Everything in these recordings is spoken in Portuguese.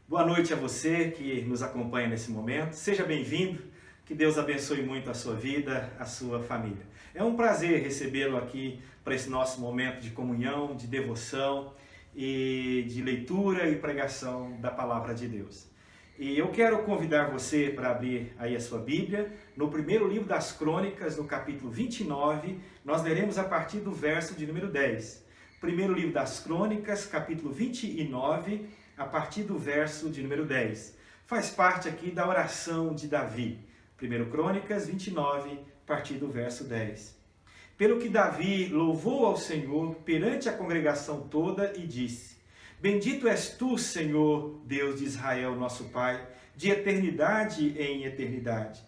Boa noite a você que nos acompanha nesse momento. Seja bem-vindo. Que Deus abençoe muito a sua vida, a sua família. É um prazer recebê-lo aqui para esse nosso momento de comunhão, de devoção e de leitura e pregação da palavra de Deus. E eu quero convidar você para abrir aí a sua Bíblia. No primeiro livro das Crônicas, no capítulo 29, nós leremos a partir do verso de número 10. Primeiro livro das Crônicas, capítulo 29, a partir do verso de número 10. Faz parte aqui da oração de Davi. 1 Crônicas 29, a partir do verso 10. Pelo que Davi louvou ao Senhor perante a congregação toda e disse: Bendito és tu, Senhor, Deus de Israel, nosso Pai, de eternidade em eternidade.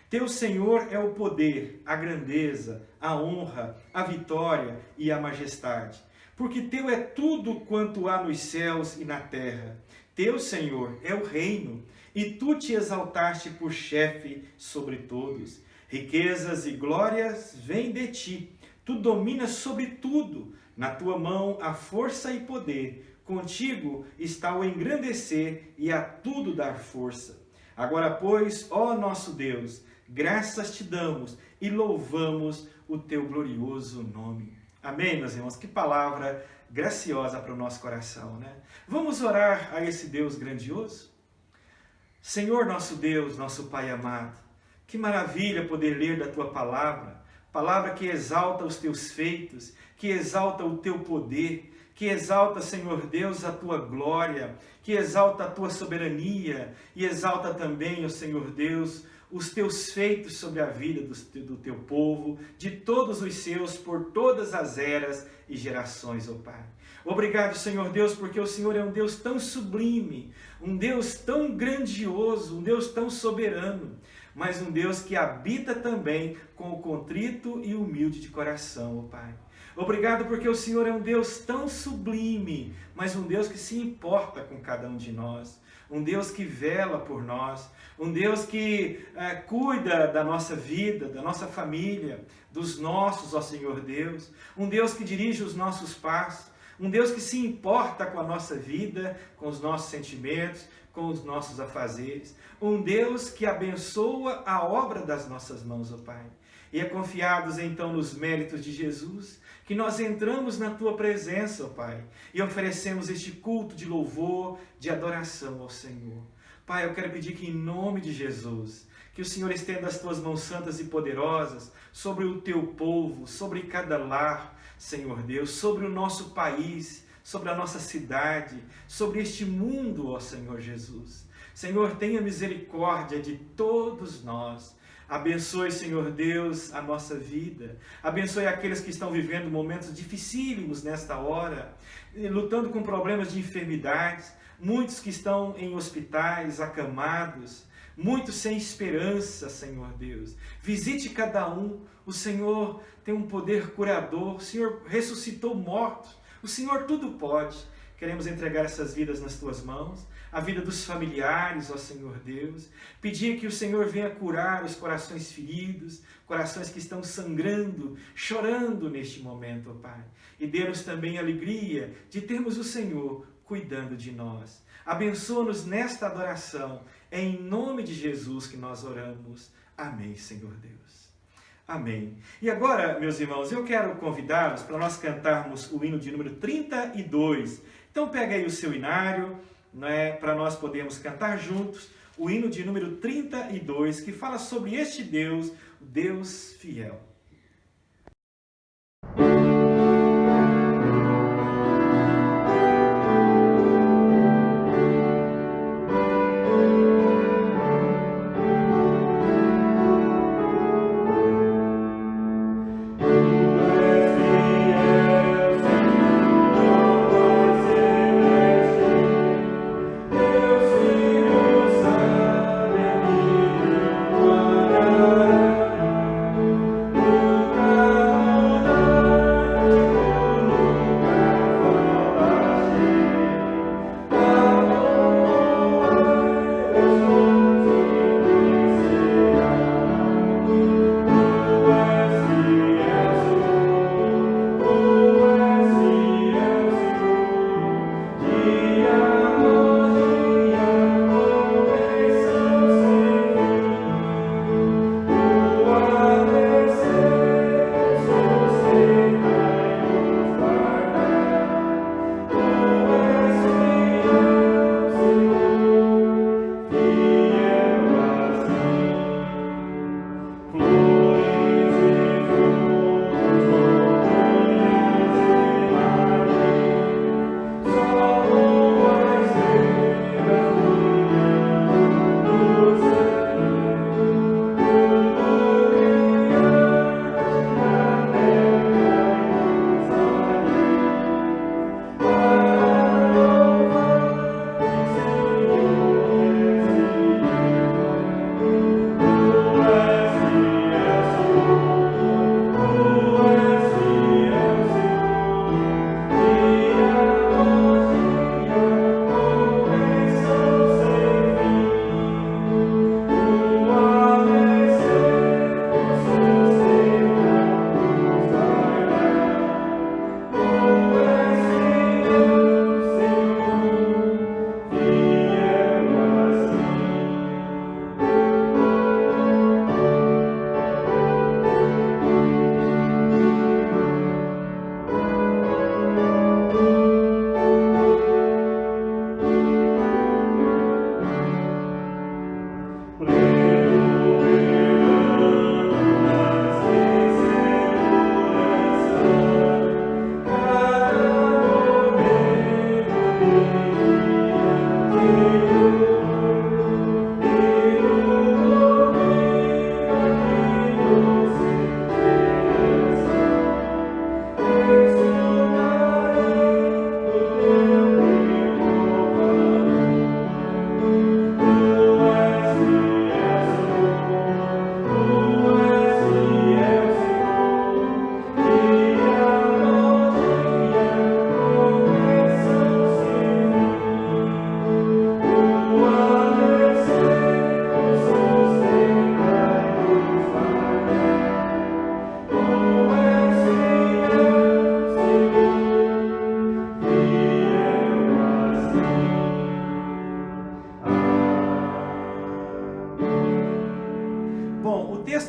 Teu Senhor é o poder, a grandeza, a honra, a vitória e a majestade. Porque teu é tudo quanto há nos céus e na terra. Teu, Senhor, é o reino, e tu te exaltaste por chefe sobre todos. Riquezas e glórias vêm de ti. Tu dominas sobre tudo. Na tua mão há força e poder. Contigo está o engrandecer e a tudo dar força. Agora, pois, ó nosso Deus, graças te damos e louvamos o teu glorioso nome. Amém, meus irmãos? Que palavra graciosa para o nosso coração, né? Vamos orar a esse Deus grandioso? Senhor, nosso Deus, nosso Pai amado, que maravilha poder ler da tua palavra, palavra que exalta os teus feitos, que exalta o teu poder, que exalta, Senhor Deus, a tua glória, que exalta a tua soberania e exalta também, ó Senhor Deus, os teus feitos sobre a vida do teu povo, de todos os seus, por todas as eras e gerações, ó Pai. Obrigado, Senhor Deus, porque o Senhor é um Deus tão sublime, um Deus tão grandioso, um Deus tão soberano, mas um Deus que habita também com o contrito e humilde de coração, ó Pai. Obrigado porque o Senhor é um Deus tão sublime, mas um Deus que se importa com cada um de nós. Um Deus que vela por nós, um Deus que cuida da nossa vida, da nossa família, dos nossos, ó Senhor Deus. Um Deus que dirige os nossos passos, um Deus que se importa com a nossa vida, com os nossos sentimentos, com os nossos afazeres. Um Deus que abençoa a obra das nossas mãos, ó Pai. E é confiados então nos méritos de Jesus, que nós entramos na tua presença, ó Pai, e oferecemos este culto de louvor, de adoração ao Senhor. Pai, eu quero pedir que em nome de Jesus, que o Senhor estenda as tuas mãos santas e poderosas sobre o teu povo, sobre cada lar, Senhor Deus, sobre o nosso país, sobre a nossa cidade, sobre este mundo, ó Senhor Jesus. Senhor, tenha misericórdia de todos nós. Abençoe, Senhor Deus, a nossa vida. Abençoe aqueles que estão vivendo momentos dificílimos nesta hora, lutando com problemas de enfermidades, muitos que estão em hospitais, acamados, muitos sem esperança, Senhor Deus. Visite cada um. O Senhor tem um poder curador. O Senhor ressuscitou mortos. O Senhor tudo pode. Queremos entregar essas vidas nas tuas mãos, a vida dos familiares, ó Senhor Deus. Pedir que o Senhor venha curar os corações feridos, corações que estão sangrando, chorando neste momento, ó Pai. E dê-nos também alegria de termos o Senhor cuidando de nós. Abençoa-nos nesta adoração. É em nome de Jesus que nós oramos. Amém, Senhor Deus. Amém. E agora, meus irmãos, eu quero convidá-los para nós cantarmos o hino de número 32. Então pega aí o seu inário, né, para nós podermos cantar juntos o hino de número 32, que fala sobre este Deus, o Deus fiel.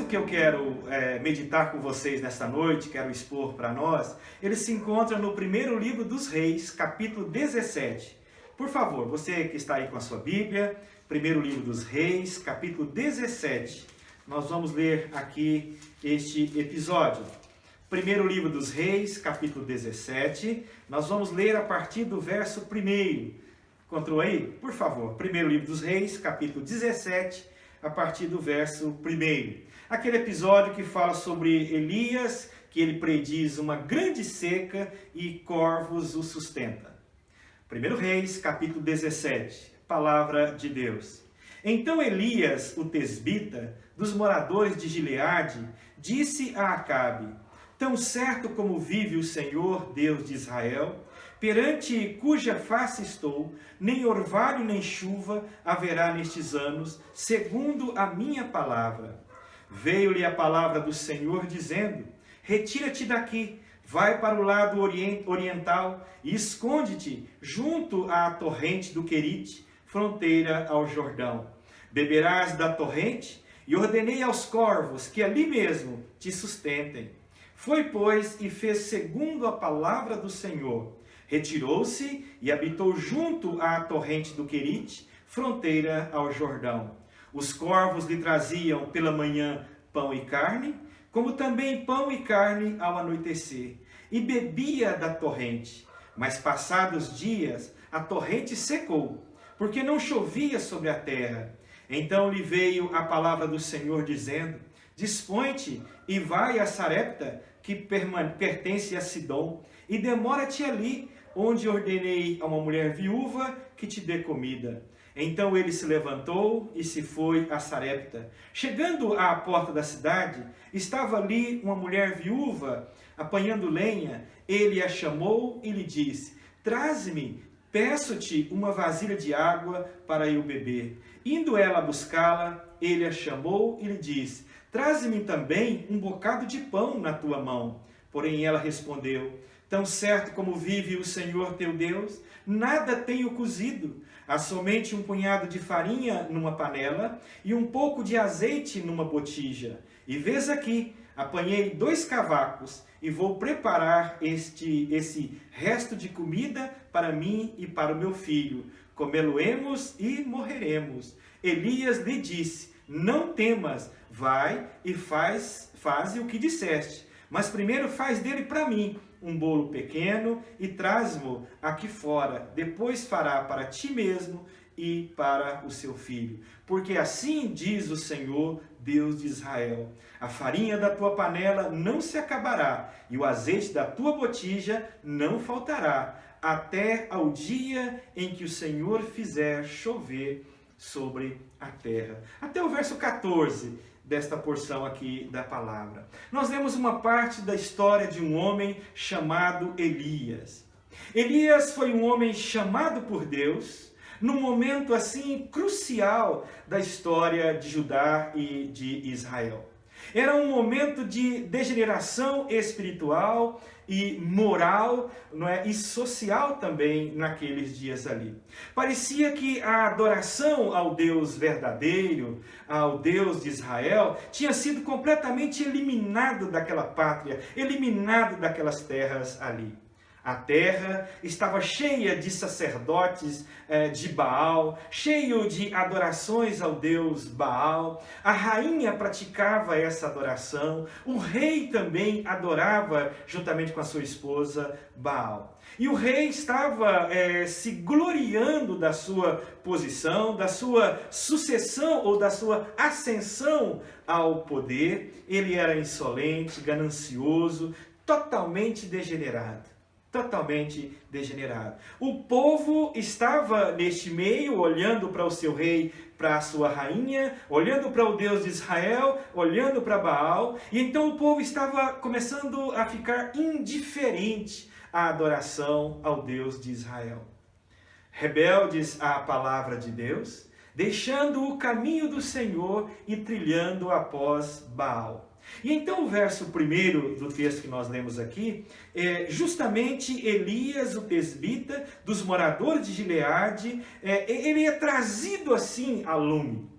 Que eu quero meditar com vocês nesta noite, quero expor para nós, ele se encontra no primeiro livro dos Reis, capítulo 17. Por favor, você que está aí com a sua Bíblia, primeiro livro dos Reis, capítulo 17. Nós vamos ler aqui este episódio. Primeiro livro dos Reis, capítulo 17. Nós vamos ler a partir do verso 1. Encontrou aí? Por favor, primeiro livro dos Reis, capítulo 17, a partir do verso 1. Aquele episódio que fala sobre Elias, que ele prediz uma grande seca e corvos o sustentam. 1 Reis, capítulo 17, palavra de Deus. Então Elias, o tesbita, dos moradores de Gileade, disse a Acabe: tão certo como vive o Senhor, Deus de Israel, perante cuja face estou, nem orvalho nem chuva haverá nestes anos, segundo a minha palavra. Veio-lhe a palavra do Senhor dizendo: retira-te daqui, vai para o lado oriental e esconde-te junto à torrente do Querite, fronteira ao Jordão. Beberás da torrente, e ordenei aos corvos que ali mesmo te sustentem. Foi, pois, e fez segundo a palavra do Senhor. Retirou-se e habitou junto à torrente do Querite, fronteira ao Jordão. Os corvos lhe traziam pela manhã pão e carne, como também pão e carne ao anoitecer, e bebia da torrente. Mas passados dias, a torrente secou, porque não chovia sobre a terra. Então lhe veio a palavra do Senhor, dizendo: dispõe-te e vai a Sarepta, que pertence a Sidom, e demora-te ali, onde ordenei a uma mulher viúva que te dê comida. Então ele se levantou e se foi a Sarepta. Chegando à porta da cidade, estava ali uma mulher viúva, apanhando lenha. Ele a chamou e lhe disse: traze-me, peço-te uma vasilha de água para eu beber. Indo ela buscá-la, ele a chamou e lhe disse: traze-me também um bocado de pão na tua mão. Porém ela respondeu: tão certo como vive o Senhor teu Deus, nada tenho cozido. Há somente um punhado de farinha numa panela e um pouco de azeite numa botija. E vês aqui, apanhei 2 cavacos e vou preparar esse resto de comida para mim e para o meu filho. Comê-lo-emos e morreremos. Elias lhe disse: não temas, vai e faze o que disseste. Mas primeiro faz dele para mim um bolo pequeno e traz-mo aqui fora. Depois fará para ti mesmo e para o seu filho. Porque assim diz o Senhor, Deus de Israel: a farinha da tua panela não se acabará, e o azeite da tua botija não faltará, até ao dia em que o Senhor fizer chover sobre a terra. Até o verso 14 desta porção aqui da palavra. Nós lemos uma parte da história de um homem chamado Elias. Elias foi um homem chamado por Deus num momento assim crucial da história de Judá e de Israel. Era um momento de degeneração espiritual e moral, não é? E social também naqueles dias ali. Parecia que a adoração ao Deus verdadeiro, ao Deus de Israel, tinha sido completamente eliminado daquela pátria, eliminado daquelas terras ali. A terra estava cheia de sacerdotes de Baal, cheio de adorações ao deus Baal. A rainha praticava essa adoração. O rei também adorava, juntamente com a sua esposa, Baal. E o rei estava se gloriando da sua posição, da sua sucessão ou da sua ascensão ao poder. Ele era insolente, ganancioso, totalmente degenerado. Totalmente degenerado. O povo estava neste meio, olhando para o seu rei, para a sua rainha, olhando para o Deus de Israel, olhando para Baal, e então o povo estava começando a ficar indiferente à adoração ao Deus de Israel. Rebeldes à palavra de Deus, deixando o caminho do Senhor e trilhando após Baal. E então o verso 1 do texto que nós lemos aqui, justamente Elias, o tesbita, dos moradores de Gileade, ele é trazido assim a lume.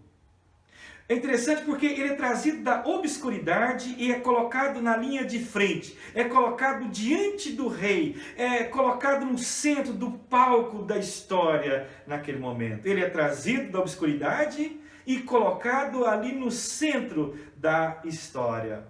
É interessante porque ele é trazido da obscuridade e é colocado na linha de frente, é colocado diante do rei, é colocado no centro do palco da história naquele momento. Ele é trazido da obscuridade e colocado ali no centro da história.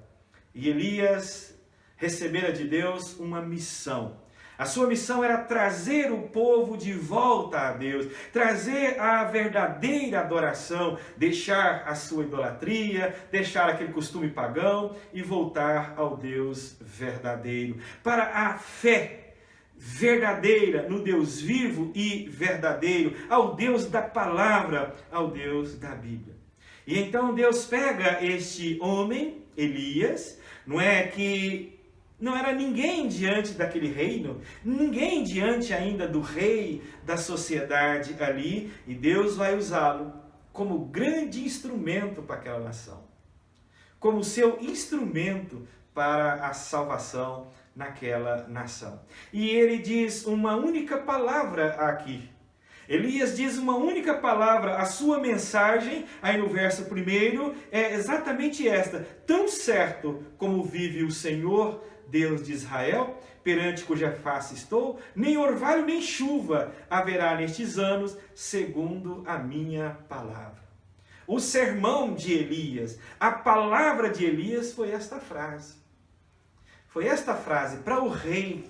E Elias recebera de Deus uma missão. A sua missão era trazer o povo de volta a Deus, trazer a verdadeira adoração, deixar a sua idolatria, deixar aquele costume pagão e voltar ao Deus verdadeiro, para a fé verdadeira no Deus vivo e verdadeiro, ao Deus da palavra, ao Deus da Bíblia. E então Deus pega este homem, Elias, não era ninguém diante daquele reino, ninguém diante ainda do rei da sociedade ali, e Deus vai usá-lo como grande instrumento para aquela nação, como seu instrumento para a salvação naquela nação. E ele diz uma única palavra aqui. Elias diz uma única palavra, a sua mensagem, aí no verso 1, é exatamente esta: tão certo como vive o Senhor, Deus de Israel, perante cuja face estou, nem orvalho nem chuva haverá nestes anos, segundo a minha palavra. O sermão de Elias, a palavra de Elias foi esta frase. Foi esta frase para o rei.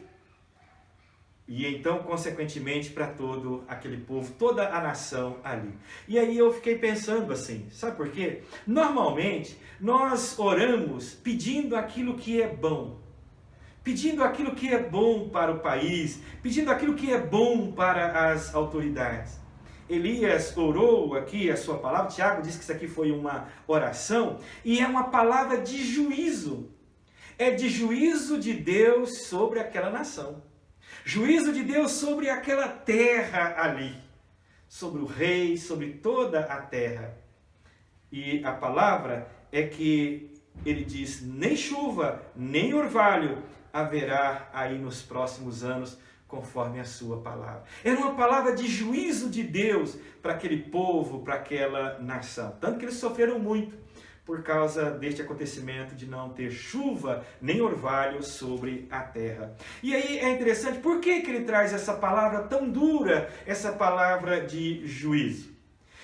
E então, consequentemente, para todo aquele povo, toda a nação ali. E aí eu fiquei pensando assim, sabe por quê? Normalmente, nós oramos pedindo aquilo que é bom. Pedindo aquilo que é bom para o país, pedindo aquilo que é bom para as autoridades. Elias orou aqui a sua palavra, Tiago diz que isso aqui foi uma oração, e é uma palavra de juízo. É de juízo de Deus sobre aquela nação. Juízo de Deus sobre aquela terra ali. Sobre o rei, sobre toda a terra. E a palavra é que ele diz, nem chuva, nem orvalho haverá aí nos próximos anos, conforme a sua palavra. Era uma palavra de juízo de Deus para aquele povo, para aquela nação. Tanto que eles sofreram muito por causa deste acontecimento de não ter chuva nem orvalho sobre a terra. E aí é interessante, por que ele traz essa palavra tão dura, essa palavra de juízo?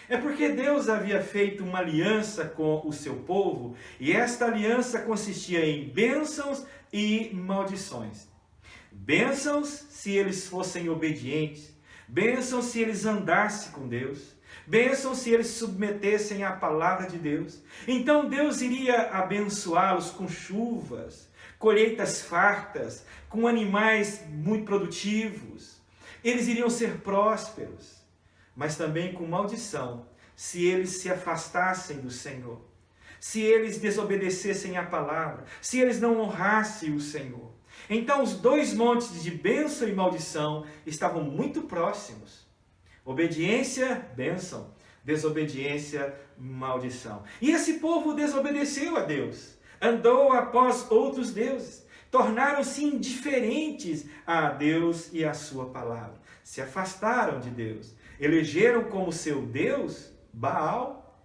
É porque Deus havia feito uma aliança com o seu povo, e esta aliança consistia em bênçãos e maldições. Bênçãos se eles fossem obedientes, bênçãos se eles andassem com Deus, bênçãos se eles se submetessem à palavra de Deus. Então Deus iria abençoá-los com chuvas, colheitas fartas, com animais muito produtivos. Eles iriam ser prósperos, mas também com maldição, se eles se afastassem do Senhor, se eles desobedecessem à palavra, se eles não honrassem o Senhor. Então os dois montes de bênção e maldição estavam muito próximos. Obediência, bênção. Desobediência, maldição. E esse povo desobedeceu a Deus. Andou após outros deuses. Tornaram-se indiferentes a Deus e a sua palavra. Se afastaram de Deus. Elegeram como seu Deus Baal.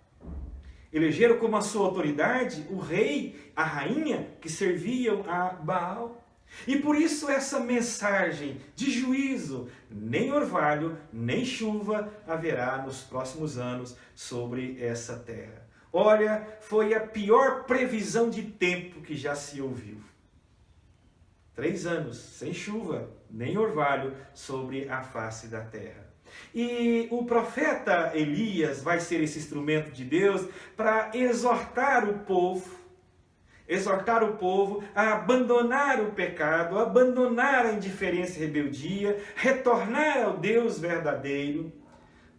Elegeram como a sua autoridade o rei, a rainha que serviam a Baal. E por isso essa mensagem de juízo, nem orvalho, nem chuva haverá nos próximos anos sobre essa terra. Olha, foi a pior previsão de tempo que já se ouviu. 3 anos sem chuva, nem orvalho sobre a face da terra. E o profeta Elias vai ser esse instrumento de Deus para exortar o povo a abandonar o pecado, abandonar a indiferença e rebeldia, retornar ao Deus verdadeiro,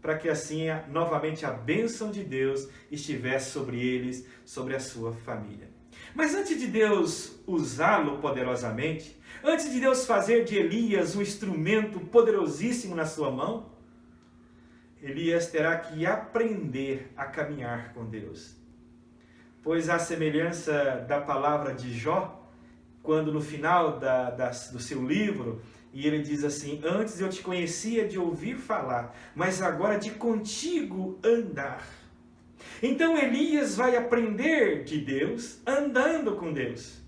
para que assim novamente a bênção de Deus estivesse sobre eles, sobre a sua família. Mas antes de Deus usá-lo poderosamente, antes de Deus fazer de Elias um instrumento poderosíssimo na sua mão, Elias terá que aprender a caminhar com Deus. Pois à semelhança da palavra de Jó, quando no final do seu livro, e ele diz assim: antes eu te conhecia de ouvir falar, mas agora de contigo andar. Então Elias vai aprender de Deus, andando com Deus.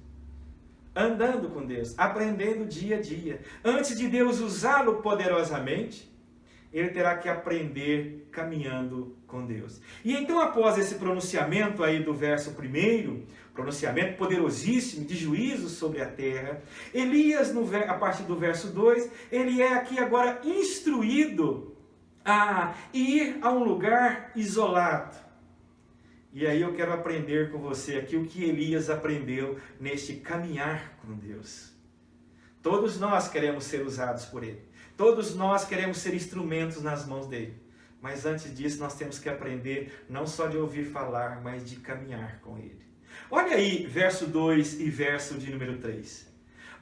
Andando com Deus, aprendendo dia a dia. Antes de Deus usá-lo poderosamente, ele terá que aprender caminhando com Deus. E então, após esse pronunciamento aí do verso 1, pronunciamento poderosíssimo de juízo sobre a terra, Elias, a partir do verso 2, ele é aqui agora instruído a ir a um lugar isolado. E aí eu quero aprender com você aqui o que Elias aprendeu neste caminhar com Deus. Todos nós queremos ser usados por Ele. Todos nós queremos ser instrumentos nas mãos dele. Mas antes disso nós temos que aprender não só de ouvir falar, mas de caminhar com ele. Olha aí verso 2 e verso de número 3.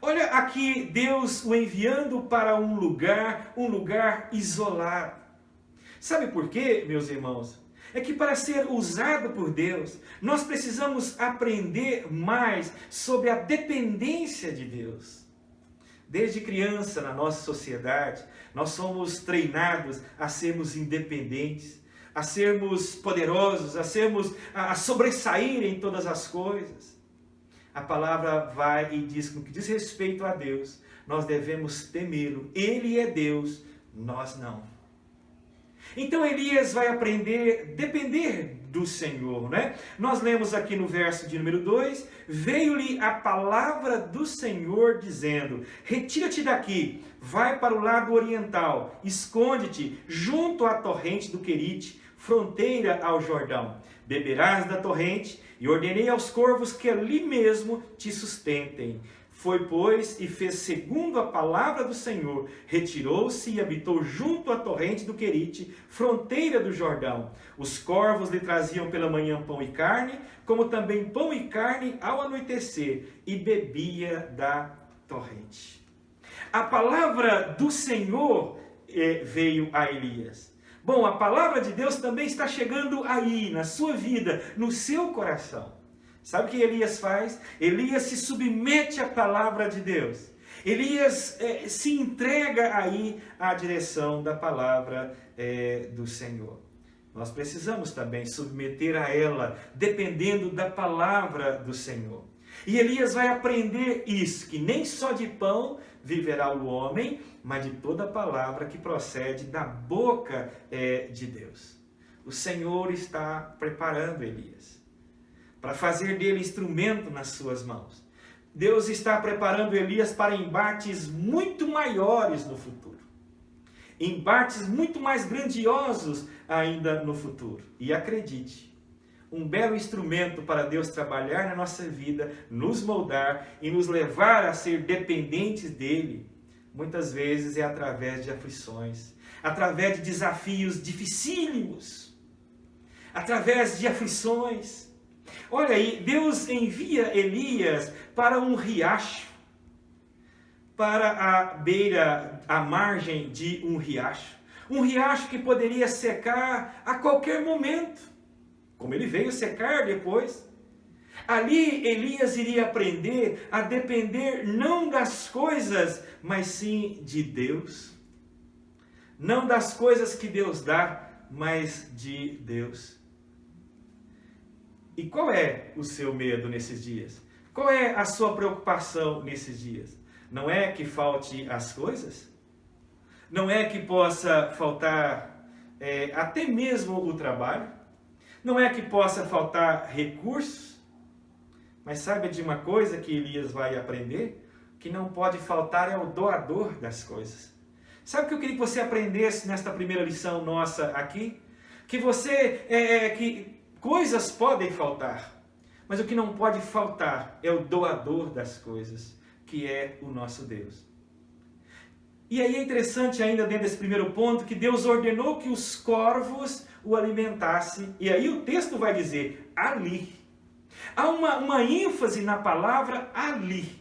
Olha aqui Deus o enviando para um lugar isolado. Sabe por quê, meus irmãos? É que para ser usado por Deus, nós precisamos aprender mais sobre a dependência de Deus. Desde criança, na nossa sociedade, nós somos treinados a sermos independentes, a sermos poderosos, a sobressair em todas as coisas. A palavra vai e diz que no que diz respeito a Deus, nós devemos temê-lo. Ele é Deus, nós não. Então Elias vai aprender a depender do Senhor, né? Nós lemos aqui no verso de número 2, veio-lhe a palavra do Senhor dizendo, retira-te daqui, vai para o lado oriental, esconde-te junto à torrente do Querite, fronteira ao Jordão. Beberás da torrente e ordenei aos corvos que ali mesmo te sustentem. Foi, pois, e fez segundo a palavra do Senhor, retirou-se e habitou junto à torrente do Querite, fronteira do Jordão. Os corvos lhe traziam pela manhã pão e carne, como também pão e carne ao anoitecer, e bebia da torrente. A palavra do Senhor veio a Elias. Bom, a palavra de Deus também está chegando aí, na sua vida, no seu coração. Sabe o que Elias faz? Elias se submete à palavra de Deus. Elias se entrega aí à direção da palavra do Senhor. Nós precisamos também submeter a ela, dependendo da palavra do Senhor. E Elias vai aprender isso, que nem só de pão viverá o homem, mas de toda palavra que procede da boca de Deus. O Senhor está preparando Elias para fazer dele instrumento nas suas mãos. Deus está preparando Elias para embates muito maiores no futuro. Embates muito mais grandiosos ainda no futuro. E acredite, um belo instrumento para Deus trabalhar na nossa vida, nos moldar e nos levar a ser dependentes dele, muitas vezes é através de aflições, através de desafios dificílimos, através de aflições. Olha aí, Deus envia Elias para um riacho, para a beira, a margem de um riacho que poderia secar a qualquer momento, como ele veio secar depois. Ali Elias iria aprender a depender não das coisas, mas sim de Deus. Não das coisas que Deus dá, mas de Deus. E qual é o seu medo nesses dias? Qual é a sua preocupação nesses dias? Não é que falte as coisas? Não é que possa faltar até mesmo o trabalho? Não é que possa faltar recursos? Mas saiba de uma coisa que Elias vai aprender, que não pode faltar é o doador das coisas. Sabe o que eu queria que você aprendesse nesta primeira lição nossa aqui? Que que coisas podem faltar, mas o que não pode faltar é o doador das coisas, que é o nosso Deus. E aí é interessante ainda dentro desse primeiro ponto, que Deus ordenou que os corvos o alimentassem, e aí o texto vai dizer, ali. Há uma ênfase na palavra ali.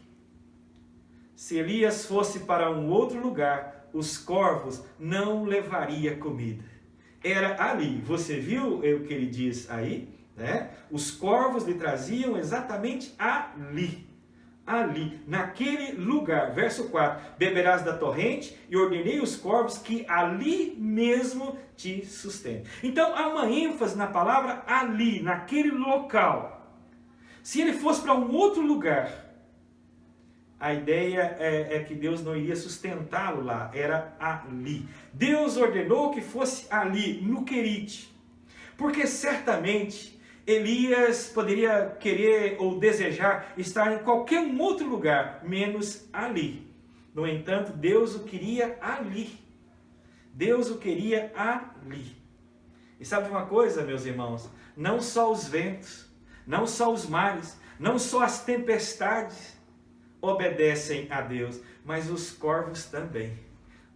Se Elias fosse para um outro lugar, os corvos não levariam comida. Era ali. Você viu o que ele diz aí? Né? Os corvos lhe traziam exatamente ali. Ali, naquele lugar. Verso 4. Beberás da torrente e ordenei os corvos que ali mesmo te sustentem. Então há uma ênfase na palavra ali, naquele local. Se ele fosse para um outro lugar, a ideia é que Deus não iria sustentá-lo lá, era ali. Deus ordenou que fosse ali, no Querite, porque certamente Elias poderia querer ou desejar estar em qualquer outro lugar, menos ali. No entanto, Deus o queria ali. Deus o queria ali. E sabe uma coisa, meus irmãos? Não só os ventos, não só os mares, não só as tempestades obedecem a Deus, mas os corvos também,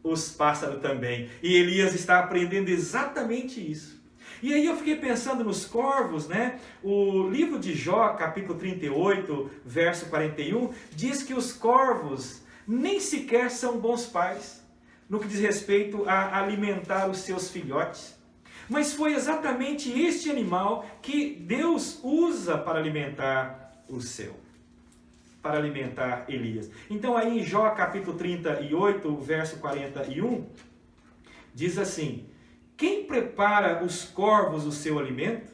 os pássaros também. E Elias está aprendendo exatamente isso. E aí eu fiquei pensando nos corvos, né? O livro de Jó, capítulo 38, verso 41, diz que os corvos nem sequer são bons pais, no que diz respeito a alimentar os seus filhotes. Mas foi exatamente este animal que Deus usa para alimentar o seu, para alimentar Elias. Então aí em Jó capítulo 38, verso 41, diz assim: quem prepara os corvos o seu alimento,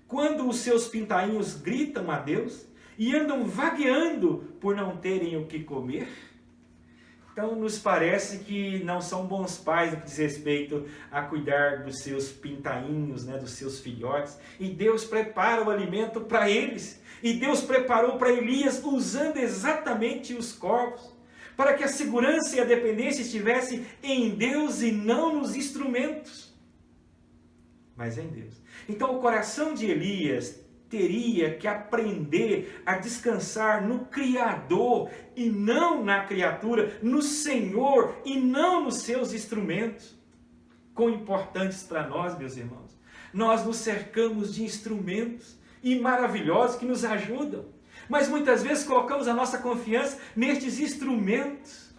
quando os seus pintainhos gritam a Deus e andam vagueando por não terem o que comer? Então nos parece que não são bons pais no que diz respeito a cuidar dos seus pintainhos, né, dos seus filhotes. E Deus prepara o alimento para eles. E Deus preparou para Elias usando exatamente os corvos, para que a segurança e a dependência estivessem em Deus e não nos instrumentos, mas em Deus. Então o coração de Elias teria que aprender a descansar no Criador e não na criatura, no Senhor e não nos seus instrumentos. Quão importantes para nós, meus irmãos. Nós nos cercamos de instrumentos e maravilhosos que nos ajudam, mas muitas vezes colocamos a nossa confiança nestes instrumentos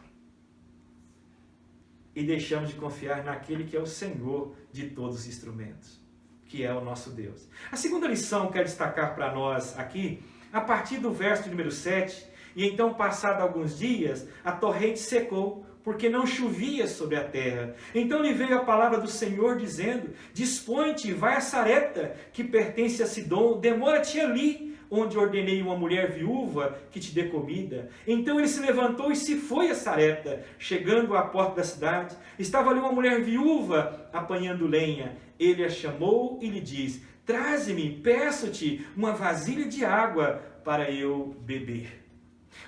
e deixamos de confiar naquele que é o Senhor de todos os instrumentos, que é o nosso Deus. A segunda lição que quero destacar para nós aqui, a partir do verso número 7, e então passado alguns dias, a torrente secou, porque não chovia sobre a terra. Então lhe veio a palavra do Senhor dizendo: dispõe-te, vai a Sarepta, que pertence a Sidom, demora-te ali, onde ordenei uma mulher viúva que te dê comida. Então ele se levantou e se foi a Sarepta. Chegando à porta da cidade, estava ali uma mulher viúva apanhando lenha. Ele a chamou e lhe disse: traze-me, peço-te, uma vasilha de água para eu beber.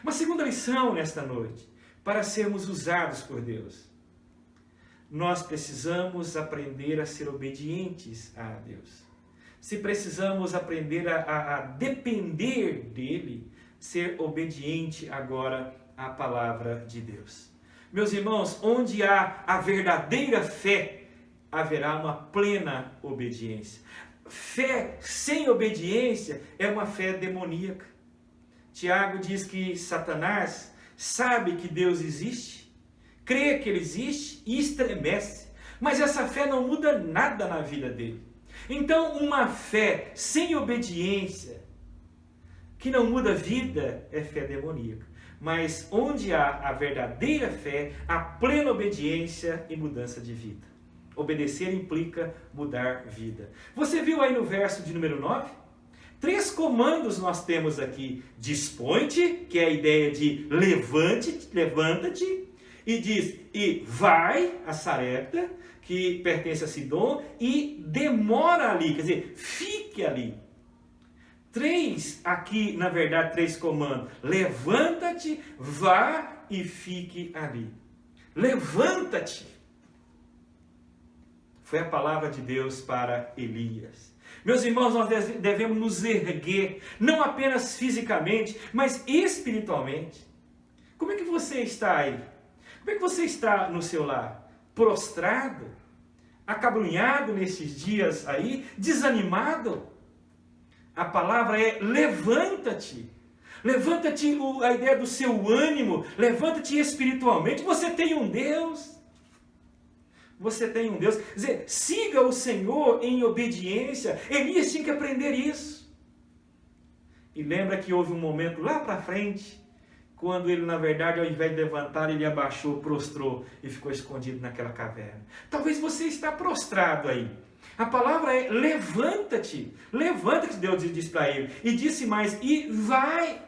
Uma segunda lição nesta noite, para sermos usados por Deus. Nós precisamos aprender a ser obedientes a Deus. Se precisamos aprender a depender dEle, ser obediente agora à palavra de Deus. Meus irmãos, onde há a verdadeira fé, haverá uma plena obediência. Fé sem obediência é uma fé demoníaca. Tiago diz que Satanás sabe que Deus existe, crê que Ele existe e estremece, mas essa fé não muda nada na vida dele. Então, uma fé sem obediência, que não muda a vida, é fé demoníaca. Mas onde há a verdadeira fé, há plena obediência e mudança de vida. Obedecer implica mudar vida. Você viu aí no verso de número 9? 3 comandos nós temos aqui. Dispõe-te, que é a ideia de levanta-te, e diz, e vai a Sarepta, que pertence a Sidom, e demora ali, quer dizer, fique ali. 3 aqui, na verdade, 3 comandos. Levanta-te, vá e fique ali. Levanta-te. Foi a palavra de Deus para Elias. Meus irmãos, nós devemos nos erguer, não apenas fisicamente, mas espiritualmente. Como é que você está aí? Como é que você está no seu lar? Prostrado? Acabrunhado nesses dias aí? Desanimado? A palavra é levanta-te. Levanta-te, a ideia do seu ânimo. Levanta-te espiritualmente. Você tem um Deus. Você tem um Deus. Quer dizer, siga o Senhor em obediência. Elias tinha que aprender isso. E lembra que houve um momento lá para frente, quando ele, na verdade, ao invés de levantar, ele abaixou, prostrou e ficou escondido naquela caverna. Talvez você está prostrado aí. A palavra é levanta-te. Levanta-te, Deus disse para ele. E disse mais, e vai.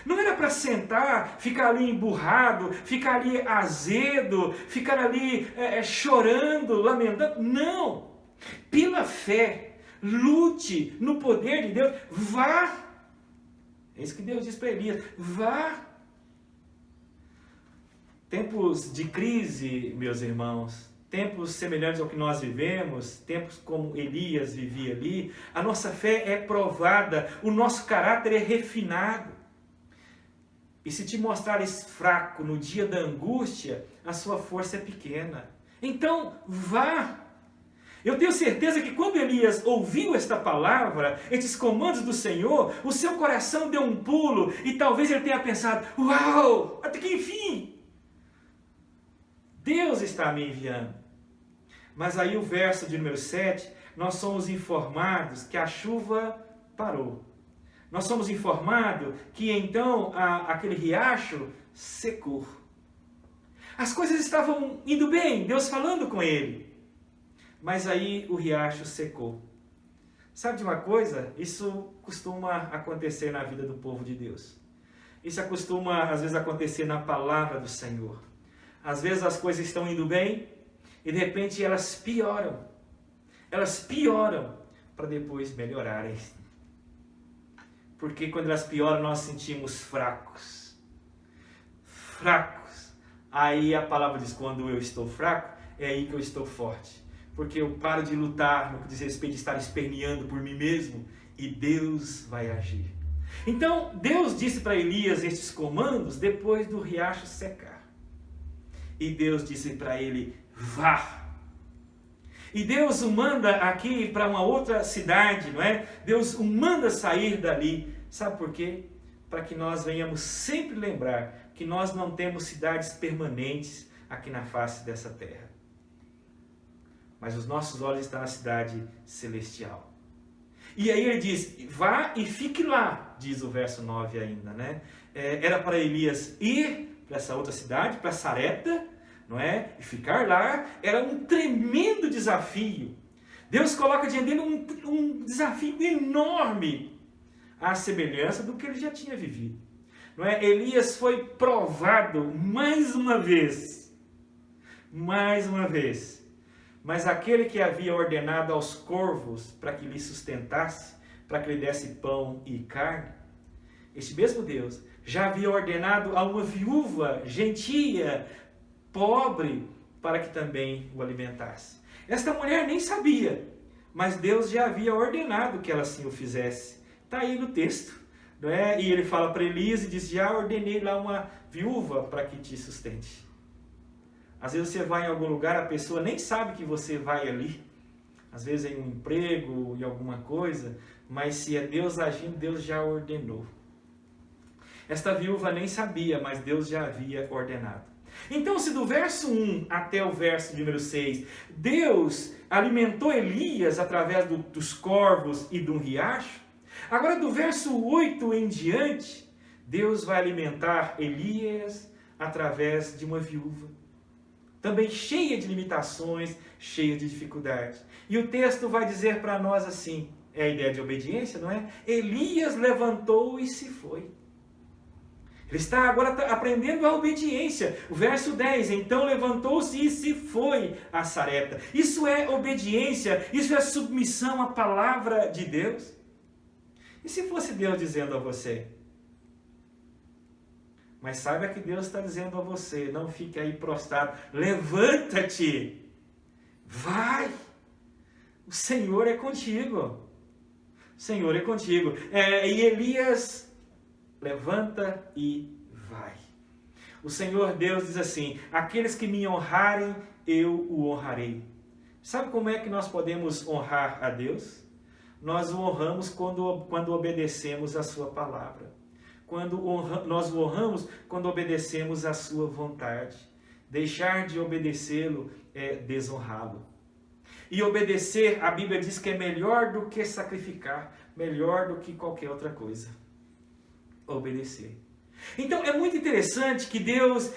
Não era para sentar, ficar ali emburrado, ficar ali azedo, ficar ali chorando, lamentando. Não! Pela fé, lute no poder de Deus. Vá! É isso que Deus diz para Elias. Vá! Tempos de crise, meus irmãos, tempos semelhantes ao que nós vivemos, tempos como Elias vivia ali, a nossa fé é provada, o nosso caráter é refinado. E se te mostrares fraco no dia da angústia, a sua força é pequena. Então, vá. Eu tenho certeza que quando Elias ouviu esta palavra, estes comandos do Senhor, o seu coração deu um pulo e talvez ele tenha pensado, uau, até que enfim, Deus está me enviando. Mas aí o verso de número 7, nós somos informados que a chuva parou. Nós somos informados que então aquele riacho secou. As coisas estavam indo bem, Deus falando com ele. Mas aí o riacho secou. Sabe de uma coisa? Isso costuma acontecer na vida do povo de Deus. Isso costuma, às vezes, acontecer na palavra do Senhor. Às vezes as coisas estão indo bem e de repente elas pioram. Elas pioram para depois melhorarem. Porque quando elas pioram, nós sentimos fracos. Fracos. Aí a palavra diz, quando eu estou fraco, é aí que eu estou forte. Porque eu paro de lutar no que diz respeito de estar esperneando por mim mesmo e Deus vai agir. Então, Deus disse para Elias estes comandos depois do riacho secar. E Deus disse para ele, vá. E Deus o manda aqui para uma outra cidade, não é? Deus o manda sair dali. Sabe por quê? Para que nós venhamos sempre lembrar que nós não temos cidades permanentes aqui na face dessa terra. Mas os nossos olhos estão na cidade celestial. E aí ele diz, vá e fique lá, diz o verso 9 ainda, né? Era para Elias ir para essa outra cidade, para Sarepta, não é? E ficar lá era um tremendo desafio. Deus coloca diante dele um desafio enorme, à semelhança do que ele já tinha vivido. Não é? Elias foi provado mais uma vez. Mais uma vez. Mas aquele que havia ordenado aos corvos para que lhe sustentasse, para que lhe desse pão e carne, este mesmo Deus já havia ordenado a uma viúva gentia, pobre, para que também o alimentasse. Esta mulher nem sabia, mas Deus já havia ordenado que ela assim o fizesse. Está aí no texto, não é? E ele fala para Elias e diz, já ordenei lá uma viúva para que te sustente. Às vezes você vai em algum lugar, a pessoa nem sabe que você vai ali. Às vezes em um emprego, em alguma coisa, mas se é Deus agindo, Deus já ordenou. Esta viúva nem sabia, mas Deus já havia ordenado. Então, se do verso 1 até o verso número 6, Deus alimentou Elias através dos corvos e de um riacho, agora do verso 8 em diante, Deus vai alimentar Elias através de uma viúva. Também cheia de limitações, cheia de dificuldades. E o texto vai dizer para nós assim, É a ideia de obediência, não é? Elias levantou e se foi. Ele está agora aprendendo a obediência. O verso 10, então levantou-se e se foi a Sarepta. Isso é obediência, isso é submissão à palavra de Deus. E se fosse Deus dizendo a você? Mas saiba que Deus está dizendo a você, não fique aí prostrado, levanta-te, vai, o Senhor é contigo. O Senhor é contigo. E Elias levanta e vai. O Senhor Deus diz assim, aqueles que me honrarem, eu o honrarei. Sabe como é que nós podemos honrar a Deus? Nós o honramos quando obedecemos a sua palavra. Nós o honramos quando obedecemos a sua vontade. Deixar de obedecê-lo é desonrá-lo. E obedecer, a Bíblia diz que é melhor do que sacrificar, melhor do que qualquer outra coisa. Obedecer. Então é muito interessante que Deus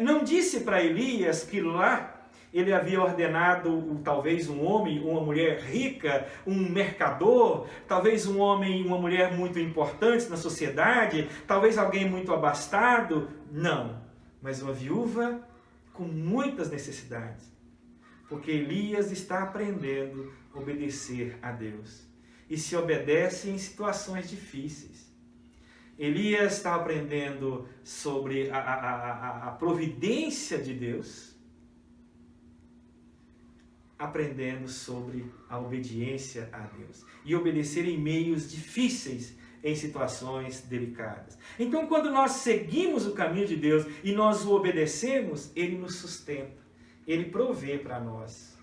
não disse para Elias que lá ele havia ordenado talvez um homem, uma mulher rica, um mercador, talvez um homem e uma mulher muito importantes na sociedade, talvez alguém muito abastado. Não, mas uma viúva com muitas necessidades. Porque Elias está aprendendo a obedecer a Deus. E se obedece em situações difíceis. Elias está aprendendo sobre a providência de Deus, aprendendo sobre a obediência a Deus. E obedecer em meios difíceis, em situações delicadas. Então, quando nós seguimos o caminho de Deus e nós o obedecemos, Ele nos sustenta. Ele provê para nós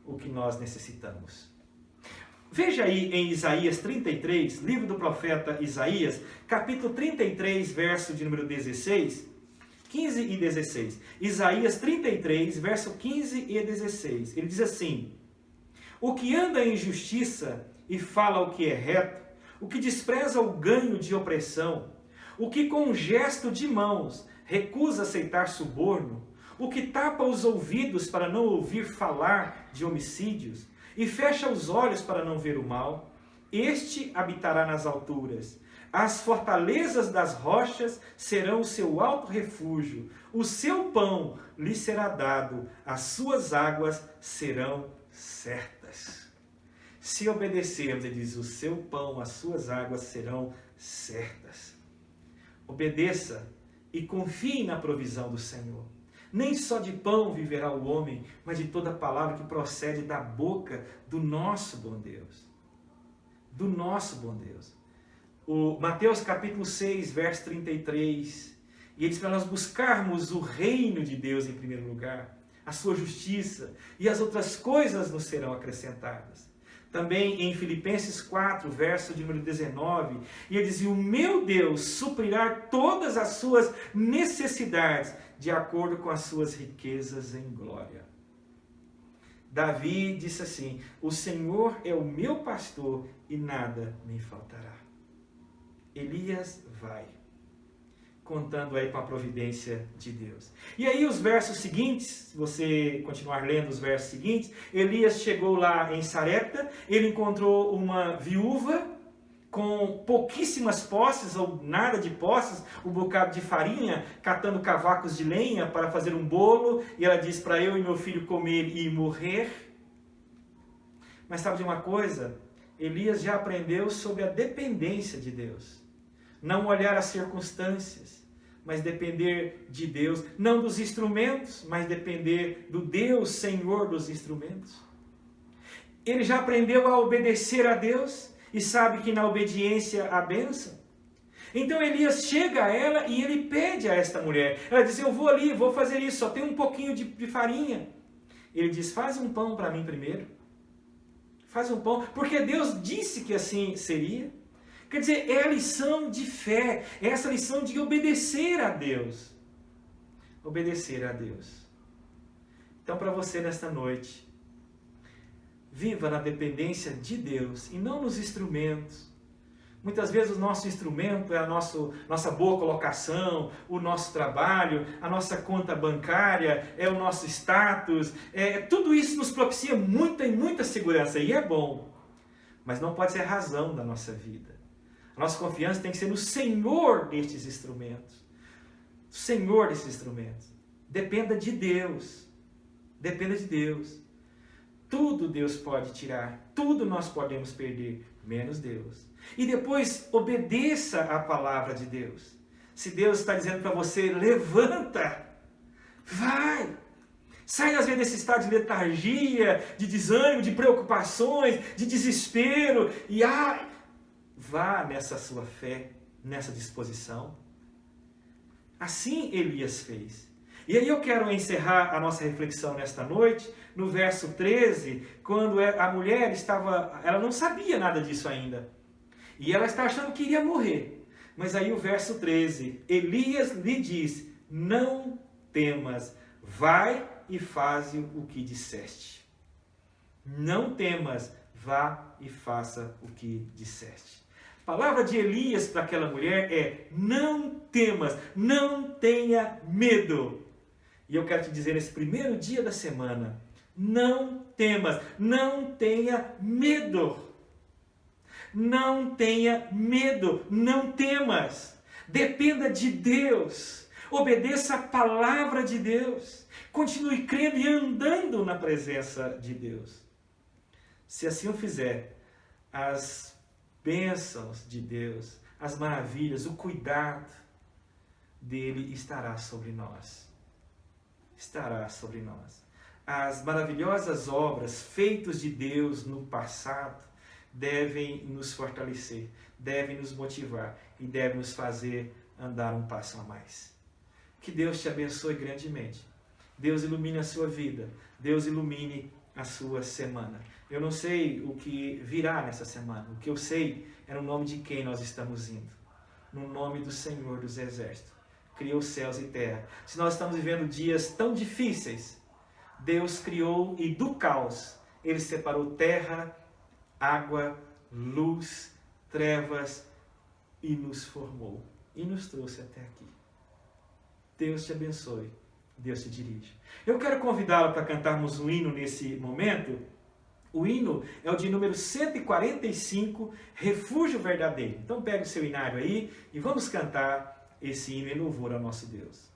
o que nós necessitamos. Veja aí em Isaías 33, livro do profeta Isaías, capítulo 33, verso de número 16, 15 e 16. Isaías 33, verso 15 e 16. Ele diz assim: o que anda em justiça e fala o que é reto, o que despreza o ganho de opressão, o que com gesto de mãos recusa aceitar suborno, o que tapa os ouvidos para não ouvir falar de homicídios e fecha os olhos para não ver o mal, este habitará nas alturas. As fortalezas das rochas serão o seu alto refúgio. O seu pão lhe será dado, as suas águas serão certas. Se obedecermos, ele diz, o seu pão, as suas águas serão certas. Obedeça e confie na provisão do Senhor. Nem só de pão viverá o homem, mas de toda palavra que procede da boca do nosso bom Deus. Do nosso bom Deus. O Mateus capítulo 6, verso 33, e ele diz para nós buscarmos o reino de Deus em primeiro lugar, a sua justiça, e as outras coisas nos serão acrescentadas. Também em Filipenses 4, verso de número 19, e ele diz, o meu Deus suprirá todas as suas necessidades, de acordo com as suas riquezas em glória. Davi disse assim, o Senhor é o meu pastor e nada me faltará. Elias vai, contando aí com a providência de Deus. E aí os versos seguintes, se você continuar lendo os versos seguintes, Elias chegou lá em Sarepta, ele encontrou uma viúva com pouquíssimas posses, ou nada de posses, um bocado de farinha, catando cavacos de lenha para fazer um bolo, e ela diz para eu e meu filho comer e morrer. Mas sabe de uma coisa? Elias já aprendeu sobre a dependência de Deus. Não olhar as circunstâncias, mas depender de Deus. Não dos instrumentos, mas depender do Deus, Senhor dos instrumentos. Ele já aprendeu a obedecer a Deus e sabe que na obediência há bênção. Então Elias chega a ela e ele pede a esta mulher. Ela diz, eu vou ali, vou fazer isso, só tem um pouquinho de farinha. Ele diz, faz um pão para mim primeiro. Faz um pão, porque Deus disse que assim seria. Quer dizer, é a lição de fé, é essa lição de obedecer a Deus. Obedecer a Deus. Então, para você nesta noite, viva na dependência de Deus e não nos instrumentos. Muitas vezes o nosso instrumento é a nossa boa colocação, o nosso trabalho, a nossa conta bancária, é o nosso status. Tudo isso nos propicia muita e muita segurança e é bom. mas não pode ser a razão da nossa vida. A nossa confiança tem que ser no Senhor destes instrumentos. O Senhor desses instrumentos. Dependa de Deus. Dependa de Deus. Tudo Deus pode tirar. Tudo nós podemos perder, menos Deus. E depois obedeça a palavra de Deus. Se Deus está dizendo para você, levanta, vai. Sai às vezes desse estado de letargia, de desânimo, de preocupações, de desespero. E vá nessa sua fé, nessa disposição. Assim Elias fez. E aí eu quero encerrar a nossa reflexão nesta noite, no verso 13, quando a mulher ela não sabia nada disso ainda. E ela está achando que iria morrer. Mas aí o verso 13, Elias lhe diz, não temas, vai e faze o que disseste. Não temas, vá e faça o que disseste. A palavra de Elias para aquela mulher é, não temas, não tenha medo. E eu quero te dizer nesse primeiro dia da semana, não temas, não tenha medo. Não tenha medo, não temas. Dependa de Deus. Obedeça a palavra de Deus. Continue crendo e andando na presença de Deus. Se assim o fizer, as bênçãos de Deus, as maravilhas, o cuidado dele estará sobre nós. Estará sobre nós. As maravilhosas obras feitas de Deus no passado devem nos fortalecer, devem nos motivar e devem nos fazer andar um passo a mais. Que Deus te abençoe grandemente. Deus ilumine a sua vida. Deus ilumine a sua semana. Eu não sei o que virá nessa semana. O que eu sei é no nome de quem nós estamos indo. No nome do Senhor dos Exércitos. Criou céus e terra. Se nós estamos vivendo dias tão difíceis, Deus criou e do caos Ele separou terra, água, luz, trevas e nos formou. E nos trouxe até aqui. Deus te abençoe. Deus te dirige. Eu quero convidá-lo para cantarmos um hino nesse momento. O hino é o de número 145, Refúgio Verdadeiro. Então pega o seu inário aí e vamos cantar esse hino em louvor ao nosso Deus.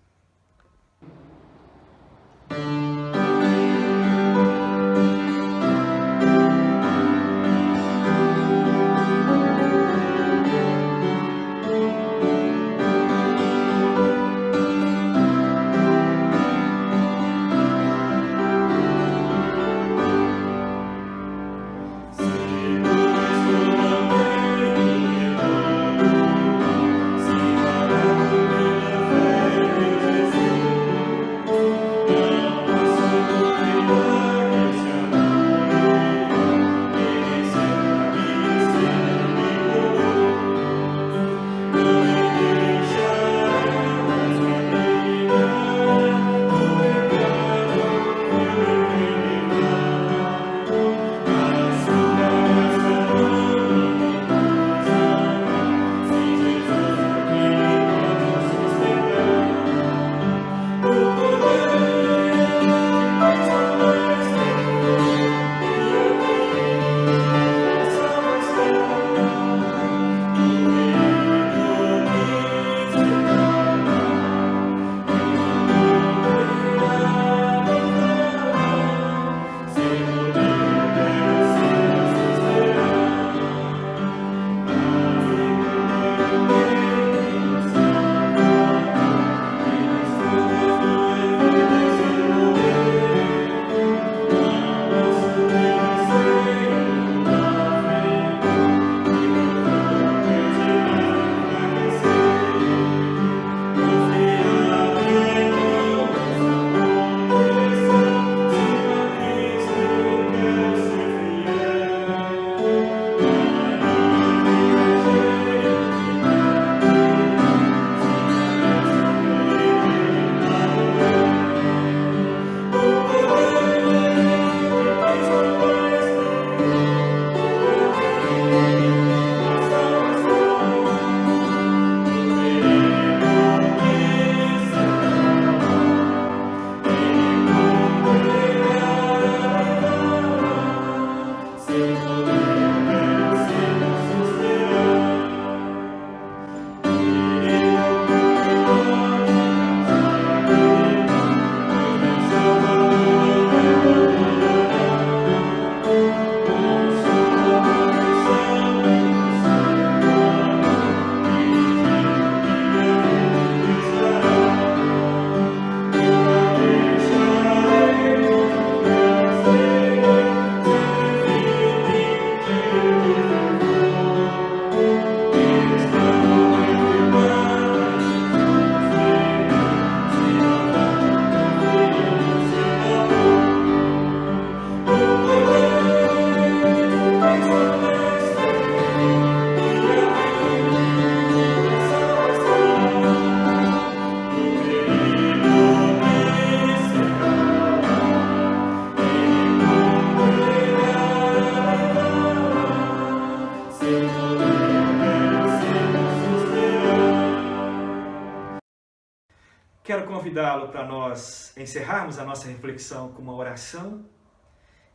Quero convidá-lo para nós encerrarmos a nossa reflexão com uma oração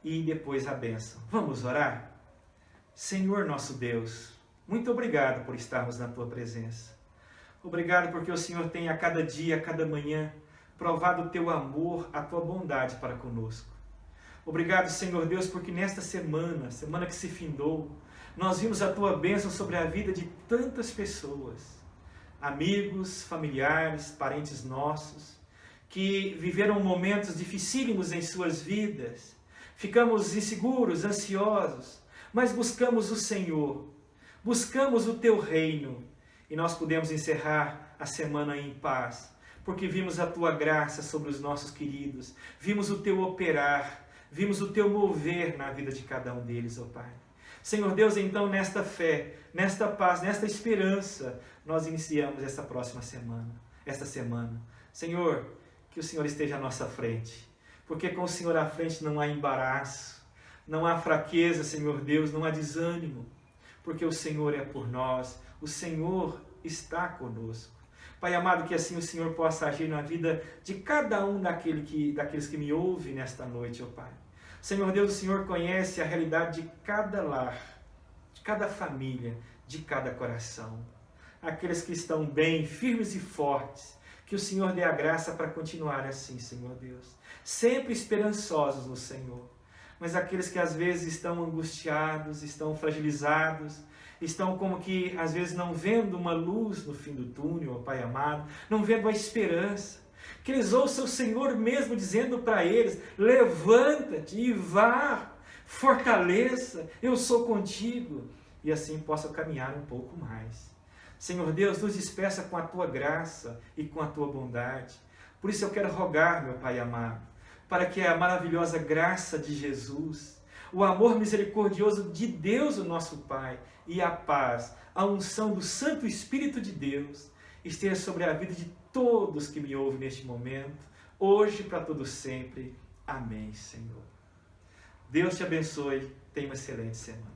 e depois a bênção. Vamos orar? Senhor nosso Deus, muito obrigado por estarmos na Tua presença. Obrigado porque o Senhor tem a cada dia, a cada manhã, provado o Teu amor, a Tua bondade para conosco. Obrigado, Senhor Deus, porque nesta semana que se findou, nós vimos a Tua bênção sobre a vida de tantas pessoas. Amigos, familiares, parentes nossos, que viveram momentos dificílimos em suas vidas. Ficamos inseguros, ansiosos, mas buscamos o Senhor, buscamos o Teu reino e nós pudemos encerrar a semana em paz, porque vimos a Tua graça sobre os nossos queridos, vimos o Teu operar, vimos o Teu mover na vida de cada um deles, ó Pai. Senhor Deus, então nesta fé, nesta paz, nesta esperança, nós iniciamos esta semana. Senhor, que o Senhor esteja à nossa frente, porque com o Senhor à frente não há embaraço, não há fraqueza, Senhor Deus, não há desânimo, porque o Senhor é por nós, o Senhor está conosco. Pai amado, que assim o Senhor possa agir na vida de cada um daqueles que me ouvem nesta noite, ó Pai. Senhor Deus, o Senhor conhece a realidade de cada lar, de cada família, de cada coração. Aqueles que estão bem, firmes e fortes, que o Senhor dê a graça para continuar assim, Senhor Deus. Sempre esperançosos no Senhor. Mas aqueles que às vezes estão angustiados, estão fragilizados, estão como que às vezes não vendo uma luz no fim do túnel, ó Pai amado, não vendo a esperança. Que eles ouçam o Senhor mesmo dizendo para eles: levanta-te e vá, fortaleça, eu sou contigo. E assim possa caminhar um pouco mais. Senhor Deus, nos despeça com a Tua graça e com a Tua bondade. Por isso eu quero rogar, meu Pai amado, para que a maravilhosa graça de Jesus, o amor misericordioso de Deus, o nosso Pai, e a paz, a unção do Santo Espírito de Deus, esteja sobre a vida de todos que me ouvem neste momento, hoje e para todo sempre. Amém, Senhor. Deus te abençoe. Tenha uma excelente semana.